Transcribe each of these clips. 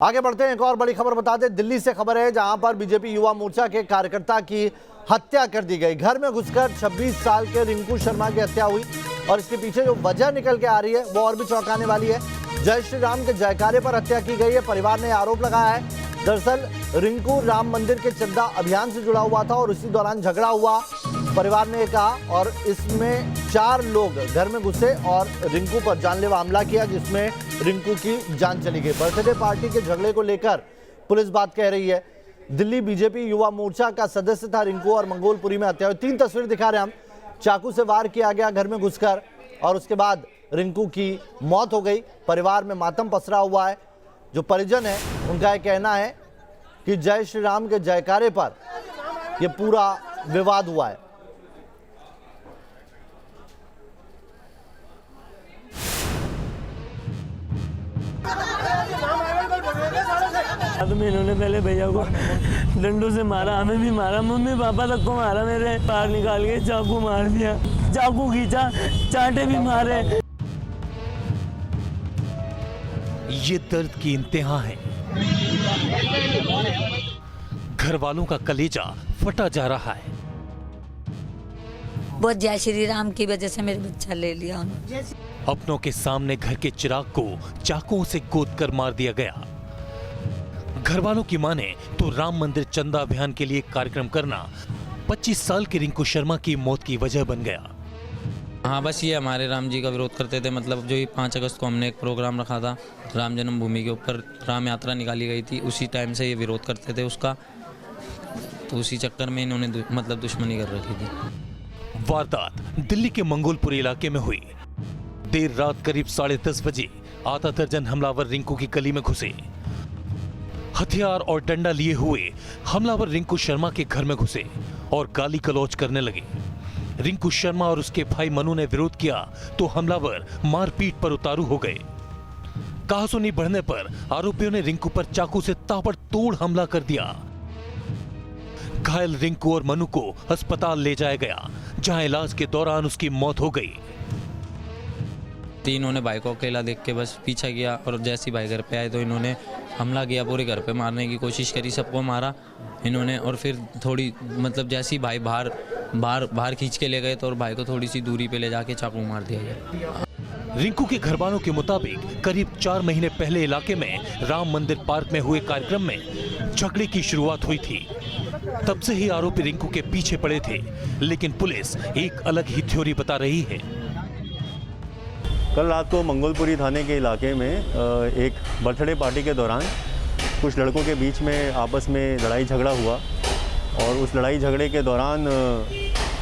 आगे बढ़ते हैं, एक और बड़ी खबर बता दें। दिल्ली से खबर है, जहां पर बीजेपी युवा मोर्चा के कार्यकर्ता की हत्या कर दी गई। घर में घुसकर 26 साल के रिंकू शर्मा की हत्या हुई और इसके पीछे जो वजह निकल के आ रही है वो और भी चौंकाने वाली है। जय श्री राम के जयकारे पर हत्या की गई है। परिवार ने आरोप लगाया है, दरअसल रिंकू राम मंदिर के चंदा अभियान से जुड़ा हुआ था और इसी दौरान झगड़ा हुआ, परिवार ने कहा, और इसमें 4 लोग घर में घुसे और रिंकू पर जानलेवा हमला किया, जिसमें रिंकू की जान चली गई। बर्थडे पार्टी के झगड़े को लेकर पुलिस बात कह रही है। दिल्ली बीजेपी युवा मोर्चा का सदस्य था रिंकू और मंगोलपुरी में हत्या हुई। 3 तस्वीर दिखा रहे हैं हम। चाकू से वार किया गया घर में घुसकर और उसके बाद रिंकू की मौत हो गई। परिवार में मातम पसरा हुआ है। जो परिजन है उनका यह कहना है कि जय श्री राम के जयकारे पर यह पूरा विवाद हुआ है। इन्होंने पहले भैया को डंडों से मारा, हमें भी मारा, मम्मी पापा तक को मारा, मेरे बाहर निकाल के चाकू मार दिया, चाकू खींचा, चांटे भी मारे। ये दर्द की इंतहा है। घर वालों का कलेजा फटा जा रहा है। बहुत जय श्री राम की वजह से मेरे बच्चा ले लिया उन्होंने। अपनों के सामने घर के चिराग को चाकुओं से गोद कर मार दिया गया। घर वालों की माने तो राम मंदिर चंदा अभियान के लिए कार्यक्रम करना 25 साल के रिंकू शर्मा की मौत की वजह बन गया। हाँ, बस ये हमारे राम जी का विरोध करते थे। मतलब जो 5 अगस्त को हमने एक प्रोग्राम रखा था राम जन्मभूमि के ऊपर, राम यात्रा निकाली गई थी, उसी टाइम से ये विरोध करते थे उसका, तो उसी चक्कर में इन्होंने मतलब दुश्मनी कर रखी थी। वारदात दिल्ली के मंगोलपुरी इलाके में हुई। देर रात करीब 10:30 बजे आधा दर्जन हमलावर रिंकू की गली में घुसे। हथियार और डंडा लिए हुए हमलावर रिंकू शर्मा के घर में घुसे और गाली गलौज करने लगे। रिंकू शर्मा और उसके भाई मनु ने विरोध किया तो हमलावर मारपीट पर उतारू हो गए। कहासुनी बढ़ने पर आरोपियों ने रिंकू पर चाकू से ताबड़तोड़ हमला कर दिया। घायल रिंकू और मनु को अस्पताल ले जाया गया, जहां इलाज के दौरान उसकी मौत हो गई। इन्होंने भाई को अकेला देख के बस पीछा किया और जैसे भाई घर पे आए तो इन्होंने हमला किया, पूरे घर पे मारने की कोशिश करी, सबको मारा इन्होंने। और फिर थोड़ी मतलब जैसे ही भाई बाहर खींच के ले गए तो और भाई को थोड़ी सी दूरी पे ले जाके चाकू मार दिया गया। रिंकू के घर वालों के मुताबिक करीब 4 महीने पहले इलाके में राम मंदिर पार्क में हुए कार्यक्रम में झगड़े की शुरुआत हुई थी। तब से ही आरोपी रिंकू के पीछे पड़े थे, लेकिन पुलिस एक अलग ही थ्योरी बता रही है। कल रात को मंगोलपुरी थाने के इलाके में एक बर्थडे पार्टी के दौरान कुछ लड़कों के बीच में आपस में लड़ाई झगड़ा हुआ और उस लड़ाई झगड़े के दौरान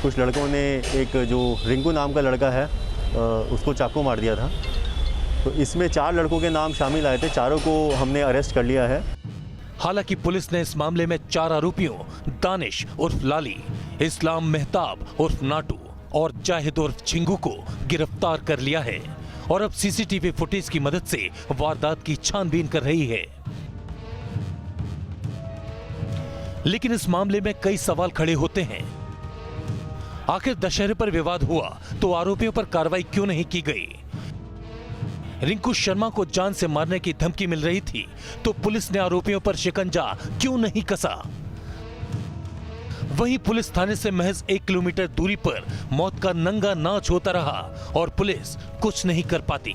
कुछ लड़कों ने एक जो रिंकू नाम का लड़का है उसको चाकू मार दिया था। तो इसमें 4 लड़कों के नाम शामिल आए थे, चारों को हमने अरेस्ट कर लिया है। हालांकि पुलिस ने इस मामले में 4 आरोपियों दानिश उर्फ लाली, इस्लाम मेहताब उर्फ नाटू और जाहिद उर्फ चिंगू को गिरफ्तार कर लिया है और अब सीसीटीवी फुटेज की मदद से वारदात की छानबीन कर रही है। लेकिन इस मामले में कई सवाल खड़े होते हैं। आखिर दशहरे पर विवाद हुआ तो आरोपियों पर कार्रवाई क्यों नहीं की गई? रिंकू शर्मा को जान से मारने की धमकी मिल रही थी तो पुलिस ने आरोपियों पर शिकंजा क्यों नहीं कसा? वहीं पुलिस थाने से महज 1 किलोमीटर दूरी पर मौत का नंगा नाच होता रहा और पुलिस कुछ नहीं कर पाती।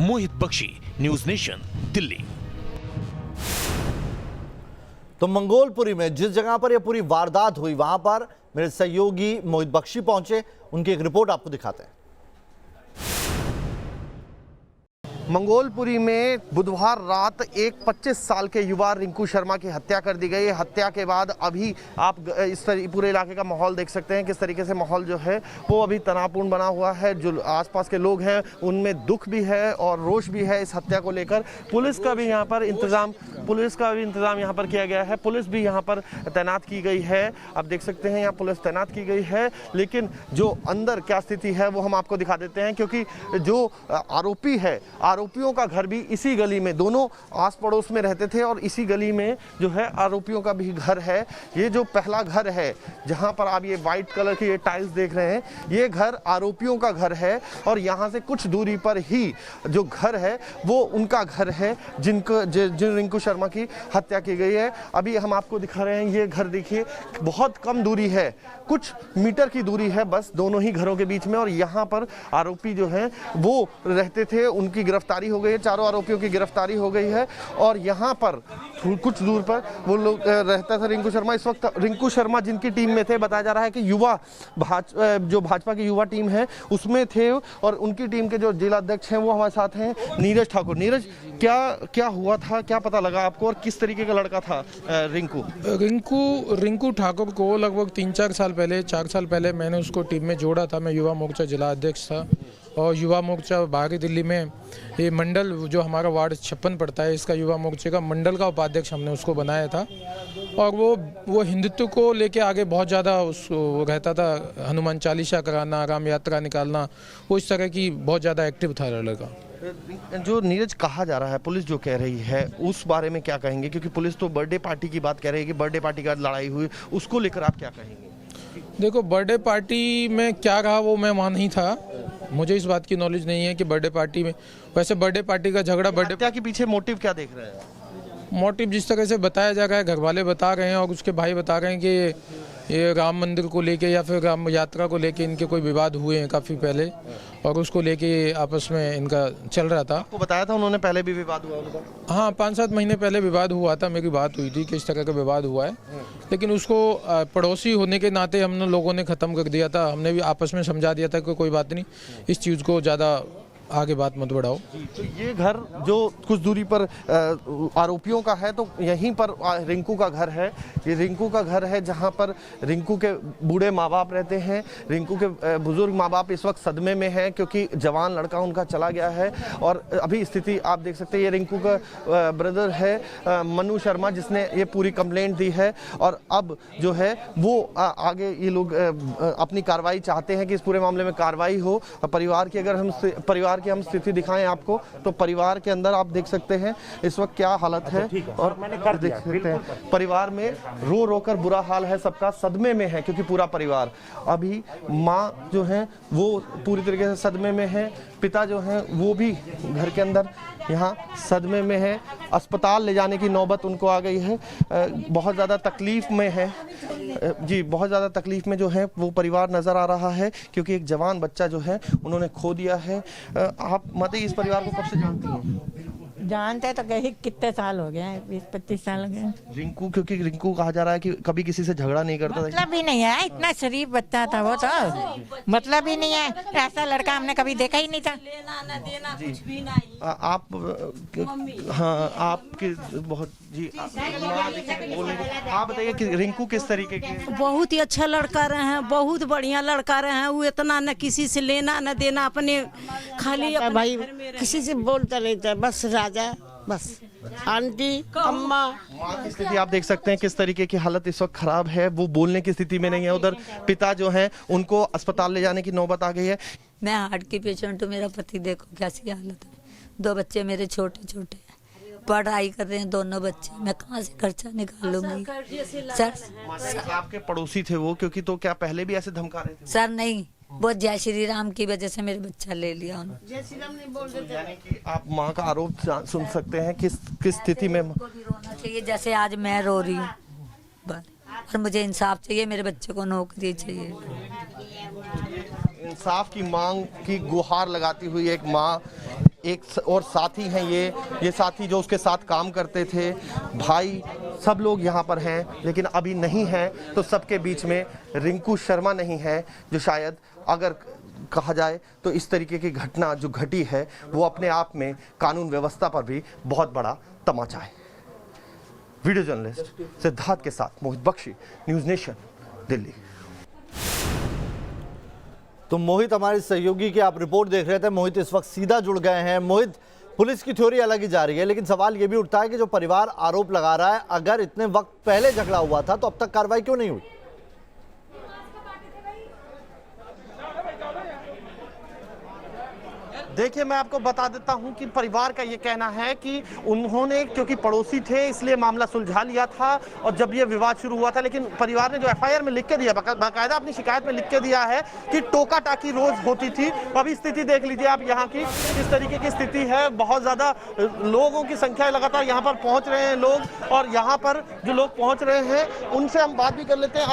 मोहित बख्शी, न्यूज नेशन, दिल्ली। तो मंगोलपुरी में जिस जगह पर यह पूरी वारदात हुई वहां पर मेरे सहयोगी मोहित बख्शी पहुंचे, उनकी एक रिपोर्ट आपको दिखाते हैं। मंगोलपुरी में बुधवार रात एक 25 साल के युवा रिंकू शर्मा की हत्या कर दी गई। हत्या के बाद अभी आप इस पूरे इलाके का माहौल देख सकते हैं, किस तरीके से माहौल जो है वो अभी तनावपूर्ण बना हुआ है। जो आसपास के लोग हैं उनमें दुख भी है और रोष भी है इस हत्या को लेकर। पुलिस का भी यहाँ पर इंतजाम पुलिस का भी इंतजाम यहाँ पर किया गया है, पुलिस भी यहाँ पर तैनात की गई है। आप देख सकते हैं यहाँ पुलिस तैनात की गई है, लेकिन जो अंदर क्या स्थिति है वो हम आपको दिखा देते हैं, क्योंकि जो आरोपी है, आरोपियों का घर भी इसी गली में, दोनों आस पड़ोस में रहते थे और इसी गली में जो है आरोपियों का भी घर है। ये जो पहला घर है जहाँ पर आप ये वाइट कलर के ये टाइल्स देख रहे हैं, ये घर आरोपियों का घर है और यहाँ से कुछ दूरी पर ही जो घर है वो उनका घर है जिन रिंकू शर्मा की हत्या की गई है। अभी हम आपको दिखा रहे हैं, ये घर देखिए, बहुत कम दूरी है, कुछ मीटर की दूरी है बस दोनों ही घरों के बीच में, और यहाँ पर आरोपी जो हैं वो रहते थे, उनकी गिरफ्तारी हो गई है, चारों आरोपियों की गिरफ्तारी हो गई है। और यहाँ पर कुछ दूर पर वो लोग रहता था रिंकू शर्मा। इस वक्त रिंकू शर्मा जिनकी टीम में थे, बताया जा रहा है कि जो भाजपा की युवा टीम है उसमें थे, और उनकी टीम के जो जिला अध्यक्ष हैं वो हमारे साथ हैं, नीरज ठाकुर। नीरज, क्या हुआ था, क्या पता लगा आपको, और किस तरीके का लड़का था रिंकू ठाकुर को लगभग 4 साल पहले मैंने उसको टीम में जोड़ा था। मैं युवा मोर्चा जिला अध्यक्ष था, और युवा मोर्चा बाहरी दिल्ली में ये मंडल जो हमारा वार्ड 56 पड़ता है, इसका युवा मोर्चे का मंडल का उपाध्यक्ष हमने उसको बनाया था। और वो हिंदुत्व को लेके आगे बहुत ज़्यादा वो रहता था, हनुमान चालीसा कराना, राम यात्रा निकालना, वो इस तरह की बहुत ज़्यादा एक्टिव था लड़का। जो नीरज कहा जा रहा है, पुलिस जो कह रही है उस बारे में क्या कहेंगे, क्योंकि पुलिस तो बर्थडे पार्टी की बात कह रही है कि बर्थडे पार्टी के बाद लड़ाई हुई, उसको लेकर आप क्या कहेंगे? देखो, बर्थडे पार्टी में क्या रहा वो मैं वहाँ नहीं था, मुझे इस बात की नॉलेज नहीं है कि बर्थडे पार्टी में, वैसे बर्थडे पार्टी का झगड़ा, बर्थडे के पीछे मोटिव क्या देख रहे हैं? मोटिव जिस तरह से बताया जा रहा है, घर वाले बता रहे हैं और उसके भाई बता रहे हैं कि ये राम मंदिर को लेके या फिर राम यात्रा को लेके इनके कोई विवाद हुए हैं काफ़ी पहले, और उसको लेके आपस में इनका चल रहा था। आपको बताया था उन्होंने, पहले भी विवाद हुआ उनका? हाँ, 5-7 महीने पहले विवाद हुआ था, मेरी बात हुई थी कि इस तरह का विवाद हुआ है, लेकिन उसको पड़ोसी होने के नाते हमने लोगों ने ख़त्म कर दिया था। हमने भी आपस में समझा दिया था कि कोई बात नहीं, इस चीज़ को ज़्यादा आगे बात मत बढ़ाओ। तो ये घर जो कुछ दूरी पर आरोपियों का है, तो यहीं पर रिंकू का घर है। ये रिंकू का घर है जहां पर रिंकू के बूढ़े माँ बाप रहते हैं। रिंकू के बुजुर्ग माँ बाप इस वक्त सदमे में हैं, क्योंकि जवान लड़का उनका चला गया है। और अभी स्थिति आप देख सकते हैं, ये रिंकू का ब्रदर है मनु शर्मा, जिसने ये पूरी कंप्लेंट दी है। और अब जो है वो आगे ये लोग अपनी कार्रवाई चाहते हैं कि इस पूरे मामले में कार्रवाई हो। परिवार की अगर हम स्थिति दिखाएं आपको, तो परिवार के अंदर आप देख सकते हैं इस वक्त क्या हालत है। और देख सकते हैं परिवार में रो रो कर बुरा हाल है, सबका सदमे में है, क्योंकि पूरा परिवार, अभी माँ जो है वो पूरी तरीके से सदमे में है, पिता जो हैं वो भी घर के अंदर यहाँ सदमे में है। अस्पताल ले जाने की नौबत उनको आ गई है, बहुत ज़्यादा तकलीफ़ में है जी, बहुत ज़्यादा तकलीफ़ में जो है वो परिवार नज़र आ रहा है, क्योंकि एक जवान बच्चा जो है उन्होंने खो दिया है। आप माता इस परिवार को कब से जानती हैं? जानते तो कहीं कितने साल हो गए, 20-25 साल हो गए। रिंकू, क्योंकि रिंकू कहा जा रहा है कि कभी किसी से झगड़ा नहीं करता था। मतलब ही नहीं है, इतना शरीफ बच्चा था वो, तो मतलब ही नहीं है, ऐसा लड़का हमने कभी देखा ही नहीं था। लेना न देना कुछ भी नहीं। आप हाँ, आपके बहुत जी, आप बताइए कि रिंकू किस तरीके के? बहुत ही अच्छा लड़का रहे हैं, बहुत बढ़िया लड़का रहे हैं। वो इतना न किसी से लेना न देना, अपने खाली अपने भाई घर में किसी से बोलता नहीं था, बस राजा, बस आंटी अम्मा। माँ की स्थिति आप देख सकते हैं किस तरीके की हालत इस वक्त खराब है, वो बोलने की स्थिति में नहीं है। उधर पिता जो हैं उनको अस्पताल ले जाने की नौबत आ गई है। मैं हार्ट की पेशेंट हूँ, मेरा पति देखो कैसी हालत है, 2 बच्चे मेरे छोटे छोटे पढ़ाई कर रहे हैं, दोनों बच्चे, मैं कहाँ से खर्चा निकालूंगी? सर आपके पड़ोसी थे वो, क्योंकि तो क्या पहले भी ऐसे धमका रहे थे? सर नहीं, वो जय श्री राम की वजह से मेरे बच्चा ले लिया उन्होंने। जय श्री राम नहीं बोल देते। यानी कि आप माँ का आरोप सुन सकते हैं किस स्थिति में। को भी रोना चाहिए जैसे आज मैं रो रही हूँ, और मुझे इंसाफ चाहिए, मेरे बच्चे को नौकरी चाहिए। इंसाफ की मांग की गुहार लगाती हुई एक माँ, एक और साथी हैं ये साथी जो उसके साथ काम करते थे, भाई, सब लोग यहाँ पर हैं, लेकिन अभी नहीं हैं। तो सबके बीच में रिंकू शर्मा नहीं है, जो शायद अगर कहा जाए तो इस तरीके की घटना जो घटी है वो अपने आप में कानून व्यवस्था पर भी बहुत बड़ा तमाचा है। वीडियो जर्नलिस्ट सिद्धार्थ के साथ मोहित बख्शी, न्यूज़ नेशन, दिल्ली। तो मोहित हमारे सहयोगी की आप रिपोर्ट देख रहे थे, मोहित इस वक्त सीधा जुड़ गए हैं। मोहित, पुलिस की थ्योरी अलग ही जा रही है, लेकिन सवाल ये भी उठता है कि जो परिवार आरोप लगा रहा है, अगर इतने वक्त पहले झगड़ा हुआ था तो अब तक कार्रवाई क्यों नहीं हुई? देखिए, मैं आपको बता देता हूं कि परिवार का ये कहना है कि उन्होंने क्योंकि पड़ोसी थे इसलिए मामला सुलझा लिया था और जब ये विवाद शुरू हुआ था, लेकिन परिवार ने जो एफआईआर में लिख के दिया, बाकायदा अपनी शिकायत में लिख के दिया है कि टोका टाकी रोज होती थी। अभी स्थिति देख लीजिए आप यहाँ की, इस तरीके की स्थिति है। बहुत ज्यादा लोगों की संख्या लगातार यहाँ पर पहुंच रहे हैं लोग, और यहाँ पर जो लोग पहुंच रहे हैं उनसे हम बात भी कर लेते हैं।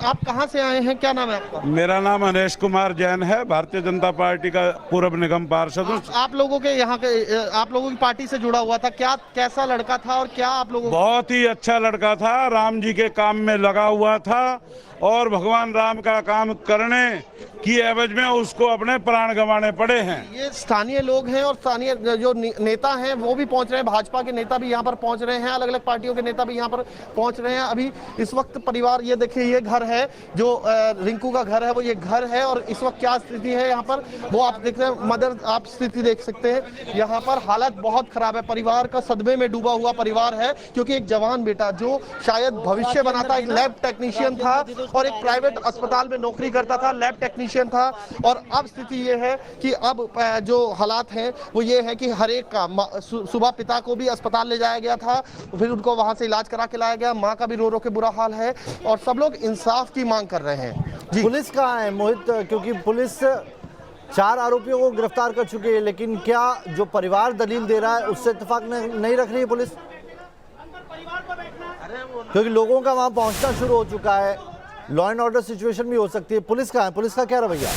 आप कहाँ से आए हैं, क्या नाम है आपका? मेरा नाम अनेश कुमार जैन है, भारतीय जनता पार्टी का पूर्व निगम पार्षद। आप लोगों के यहाँ के, आप लोगों की पार्टी से जुड़ा हुआ था, क्या कैसा लड़का था और क्या आप लोगों? बहुत ही अच्छा लड़का था, राम जी के काम में लगा हुआ था और भगवान राम का काम करने की एवज में उसको अपने प्राण गंवाने पड़े हैं। ये स्थानीय लोग हैं और स्थानीय जो नेता हैं वो भी पहुंच रहे हैं, भाजपा के नेता भी यहाँ पर पहुंच रहे हैं, अलग अलग पार्टियों के नेता भी यहाँ पर पहुंच रहे हैं। अभी इस वक्त परिवार, ये देखिए ये घर है जो रिंकू का घर है, वो ये घर है और इस वक्त क्या स्थिति है यहाँ पर वो आप देख रहे हैं। मदर, आप स्थिति देख सकते हैं, यहाँ पर हालत बहुत खराब है। परिवार का सदमे में डूबा हुआ परिवार है, क्योंकि एक जवान बेटा जो शायद भविष्य बनाता, एक लैब टेक्नीशियन था और एक प्राइवेट अस्पताल में नौकरी करता था, लैब टेक्नीशियन था। और अब स्थिति ये है कि अब जो हालात हैं वो ये है कि हर एक का सुबह पिता को भी अस्पताल ले जाया गया था, फिर उनको वहां से इलाज करा के लाया गया। माँ का भी रो रो के बुरा हाल है और सब लोग इंसाफ की मांग कर रहे हैं। जी, पुलिस कहाँ है मोहित? क्योंकि पुलिस 4 आरोपियों को गिरफ्तार कर चुकी है, लेकिन क्या जो परिवार दलील दे रहा है उससे इत्तेफाक नहीं रख रही है पुलिस? क्योंकि लोगों का वहां पहुंचना शुरू हो चुका है, लॉ एंड ऑर्डर सिचुएशन भी हो सकती है। पुलिस कहाँ है? पुलिस का क्या रवैया?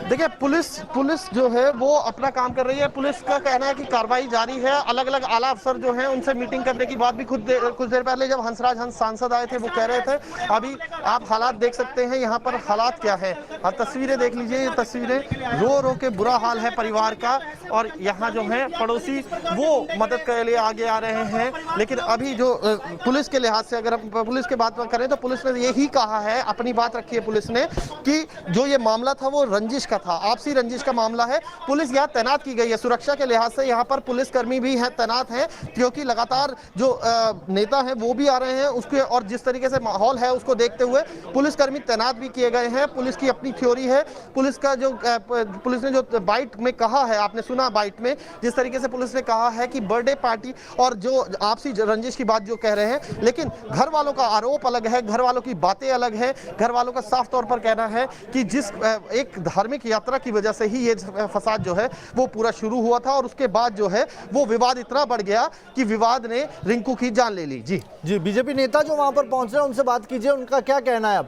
देखिए, पुलिस जो है वो अपना काम कर रही है। पुलिस का कहना है कि कार्रवाई जारी है। अलग अलग आला अफसर जो हैं उनसे मीटिंग करने की बात भी कुछ देर पहले जब हंसराज हंस सांसद आए थे वो कह रहे थे। अभी आप हालात देख सकते हैं, यहाँ पर हालात क्या है, आप तस्वीरें देख लीजिए। ये तस्वीरें रो रो के बुरा हाल है परिवार का, और यहाँ जो है पड़ोसी वो मदद के लिए आगे आ रहे हैं। लेकिन अभी जो पुलिस के लिहाज से अगर हम पुलिस की बात करें तो पुलिस ने यही कहा है, अपनी बात रखी है पुलिस ने, कि जो ये मामला था वो रंजिश का था, आपसी रंजिश का मामला है। पुलिस यहाँ तैनात की गई है, सुरक्षा के लिहाज से यहाँ पर पुलिसकर्मी भी हैं, तैनात हैं, क्योंकि लगातार जो नेता हैं वो भी आ रहे हैं उसके, और जिस तरीके से माहौल है उसको देखते हुए पुलिसकर्मी तैनात भी किए गए हैं। पुलिस की अपनी थ्योरी है। पुलिस का जो पुलिस ने जो बाइट में कहा है, आपने सुना बाइट में जिस तरीके से पुलिस ने कहा है कि बर्थडे पार्टी और जो आपसी रंजिश की बात जो कह रहे हैं, लेकिन घर वालों का आरोप अलग है, घर वालों की बातें अलग है। घर वालों का साफ तौर पर कहना है कि जिस एक धार्मिक यात्रा की वजह से ही ये फसाद जो है वो पूरा शुरू हुआ था, और उसके बाद जो है वो विवाद इतना बढ़ गया कि विवाद ने रिंकू की जान ले ली। जी, बीजेपी नेता जो वहां पर पहुंच रहे हैं उनसे बात कीजिए, उनका क्या कहना है अब?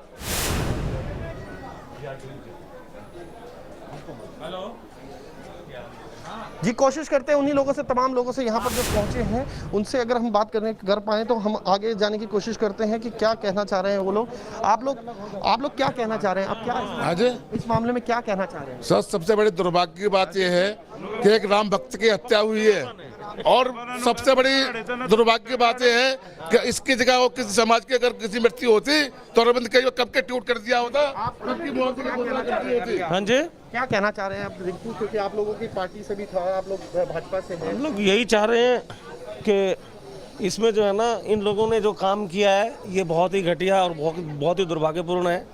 जी, कोशिश करते हैं उन्हीं लोगों से, तमाम लोगों से यहाँ पर जो पहुंचे हैं उनसे अगर हम बात कर पाएं तो हम आगे जाने की कोशिश करते हैं कि क्या कहना चाह रहे हैं वो लोग। आप लोग क्या कहना चाह रहे हैं? आप क्या इस मामले में क्या कहना चाह रहे हैं? सर, सबसे बड़ी दुर्भाग्य की बात यह है कि एक राम भक्त की हत्या हुई है, और सबसे बड़ी दुर्भाग्य की बात यह है कि इसकी जगह वो किसी समाज की अगर किसी मृत्यु होती तो अरविंद केजरीवाल कब के ट्वीट कर दिया होता, उनकी मौत की घोषणा करती होती। हाँ जी, क्या कहना चाह रहे हैं आप रिंकू? क्योंकि आप लोगों की पार्टी से भी था, आप लोग भाजपा से हैं। हम लोग यही चाह रहे हैं कि इसमें जो है ना, इन लोगों ने जो काम किया है ये बहुत ही घटिया और बहुत ही दुर्भाग्यपूर्ण है,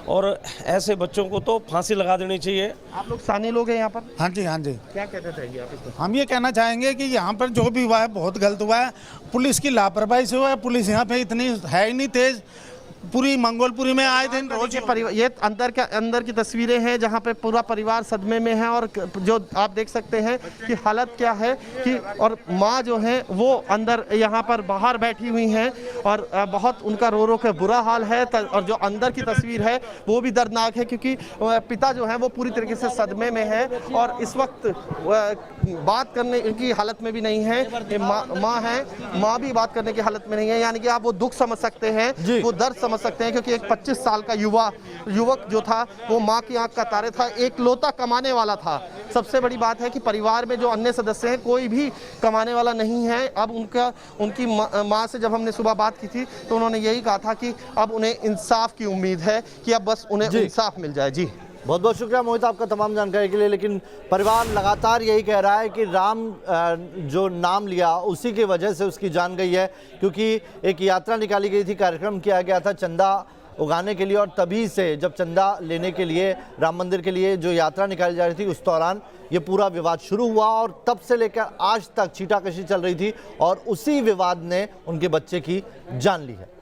और ऐसे बच्चों को तो फांसी लगा देनी चाहिए। आप लोग स्थानीय लोग हैं यहाँ पर? हाँ जी, हाँ जी। क्या कहना चाहेंगे आप इसको? हम ये कहना चाहेंगे कि यहाँ पर जो भी हुआ है बहुत गलत हुआ है, पुलिस की लापरवाही से हुआ है। पुलिस यहाँ पे इतनी है ही नहीं तेज। पूरी मंगोलपुरी में आए थे रोज। ये अंदर की तस्वीरें हैं जहाँ पे पूरा परिवार सदमे में है, और जो आप देख सकते हैं कि हालत क्या है कि, और माँ जो है वो अंदर यहाँ पर बाहर बैठी हुई हैं, और बहुत उनका रो रो के बुरा हाल है। और जो अंदर की तस्वीर है वो भी दर्दनाक है, क्योंकि पिता जो है वो पूरी तरीके से सदमे में है और इस वक्त बात करने की हालत में भी नहीं है। माँ है, माँ भी बात करने की हालत में नहीं है, यानी कि आप वो दुख समझ सकते हैं, वो दर्द समझ समझ सकते हैं, क्योंकि एक 25 साल का युवक जो था वो माँ की आंख का तारे था, एक लौता कमाने वाला था। सबसे बड़ी बात है कि परिवार में जो अन्य सदस्य हैं कोई भी कमाने वाला नहीं है। अब उनकी माँ से जब हमने सुबह बात की थी तो उन्होंने यही कहा था कि अब उन्हें इंसाफ की उम्मीद है, कि अब बस उन्हें इंसाफ मिल जाए। जी बहुत बहुत शुक्रिया मोहित आपका तमाम जानकारी के लिए। लेकिन परिवार लगातार यही कह रहा है कि राम जो नाम लिया उसी की वजह से उसकी जान गई है, क्योंकि एक यात्रा निकाली गई थी, कार्यक्रम किया गया था चंदा उगाने के लिए, और तभी से जब चंदा लेने के लिए राम मंदिर के लिए जो यात्रा निकाली जा रही थी उस दौरान ये पूरा विवाद शुरू हुआ और तब से लेकर आज तक छींटाकशी चल रही थी और उसी विवाद ने उनके बच्चे की जान ली है।